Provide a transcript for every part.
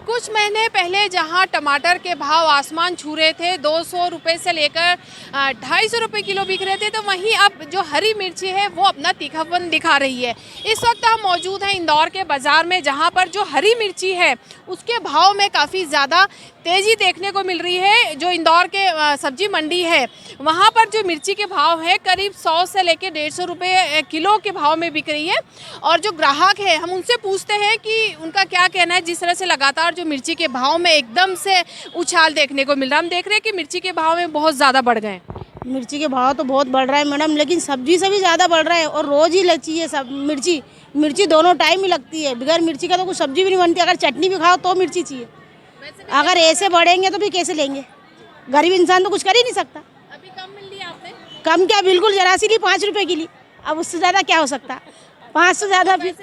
कुछ महीने पहले जहां टमाटर के भाव आसमान छू रहे थे, 200 रुपये से लेकर 250 रुपये किलो बिक रहे थे, तो वहीं अब जो हरी मिर्ची है वो अपना तीखापन दिखा रही है। इस वक्त हम मौजूद हैं इंदौर के बाज़ार में, जहां पर जो हरी मिर्ची है उसके भाव में काफ़ी ज़्यादा तेज़ी देखने को मिल रही है। जो इंदौर के सब्जी मंडी है वहाँ पर जो मिर्ची के भाव है करीब 100 से लेकर 150 रुपये किलो के भाव में बिक रही है। और जो ग्राहक है हम उनसे पूछते हैं कि उनका क्या कहना है, जिस तरह से लगातार जो मिर्ची के भाव में एकदम से उछाल देखने को मिल रहा है। हम देख रहे हैं कि मिर्ची के भाव में बहुत ज़्यादा बढ़ गए हैं। मिर्ची के भाव तो बहुत बढ़ रहा है मैडम, लेकिन सब्जी से भी ज़्यादा बढ़ रहा है। और रोज़ ही लगती है सब मिर्ची दोनों टाइम ही लगती है। बगैर मिर्ची का तो कुछ सब्जी भी नहीं बनती। अगर चटनी भी खाओ तो मिर्ची चाहिए। अगर ऐसे बढ़ेंगे तो फिर कैसे लेंगे? गरीब इंसान तो कुछ कर ही नहीं सकता। अभी कम मिल रही है आपने? कम क्या, बिल्कुल जरा सी ली 5 रुपए की ली। अब उससे ज़्यादा क्या हो सकता? 5 से ज़्यादा फिर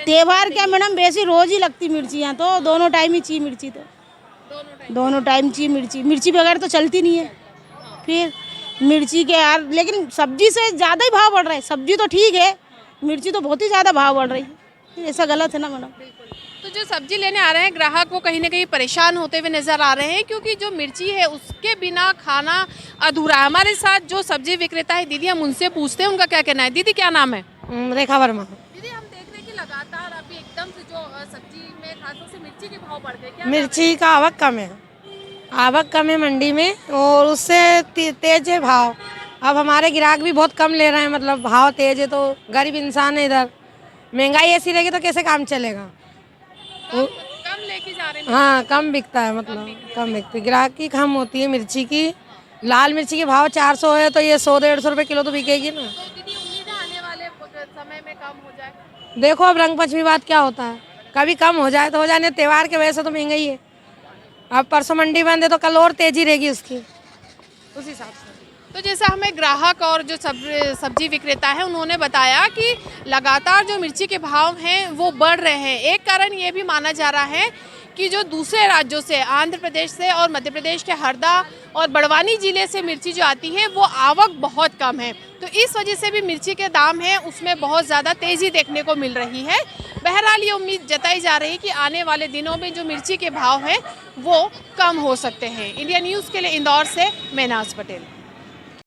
त्योहार क्या मैडम, वैसे रोज़ ही लगती मिर्चियाँ, तो दोनों टाइम ही चाहिए मिर्ची। तो दोनों टाइम चाहिए मिर्ची बगैर तो चलती नहीं है। फिर मिर्ची के यार, लेकिन सब्जी से ज़्यादा ही भाव बढ़ रहा है। सब्जी तो ठीक है, मिर्ची तो बहुत ही ज़्यादा भाव बढ़ रही है। ऐसा गलत है ना मैडम। तो जो सब्जी लेने आ रहे हैं ग्राहक वो कहीं ना कहीं परेशान होते हुए नजर आ रहे हैं, क्योंकि जो मिर्ची है उसके बिना खाना अधूरा है। हमारे साथ जो सब्जी विक्रेता है दीदी, हम उनसे पूछते हैं उनका क्या कहना है। दीदी क्या नाम है? रेखा वर्मा। दीदी हम देख रहे हैं कि लगातार अभी एकदम से जो सब्जी में खासतौर से मिर्ची के भाव बढ़ गए, क्या मिर्ची का आवक कम है, मंडी में, और उससे तेज है भाव। अब हमारे ग्राहक भी बहुत कम ले रहे हैं, मतलब भाव तेज है। तो गरीब इंसान है, इधर महंगाई ऐसी रहेगी तो कैसे काम चलेगा? कम लेके जा रहे हैं। हाँ, कम बिकता है, मतलब कम बिकती, ग्राहकी कम होती है मिर्ची की। लाल मिर्ची के भाव 400 है तो ये 100-150 रुपये किलो तो बिकेगी ना। तो दीदी उम्मीद है आने वाले समय में कम हो जाए? देखो अब रंग पंचमी बात क्या होता है, कभी कम हो जाए तो हो जाए, त्योहार के वजह से तो महंगाई है। अब परसों मंडी बंद है तो कल और तेजी रहेगी उसकी, उस हिसाब से। तो जैसा हमें ग्राहक और जो सब्जी विक्रेता है उन्होंने बताया कि लगातार जो मिर्ची के भाव हैं वो बढ़ रहे हैं। एक कारण ये भी माना जा रहा है कि जो दूसरे राज्यों से, आंध्र प्रदेश से और मध्य प्रदेश के हरदा और बड़वानी ज़िले से मिर्ची जो आती है वो आवक बहुत कम है। तो इस वजह से भी मिर्ची के दाम हैं उसमें बहुत ज़्यादा तेज़ी देखने को मिल रही है। बहरहाल ये उम्मीद जताई जा रही है कि आने वाले दिनों में जो मिर्ची के भाव हैं वो कम हो सकते हैं। इंडिया न्यूज़ के लिए इंदौर से मैं नाज पटेल।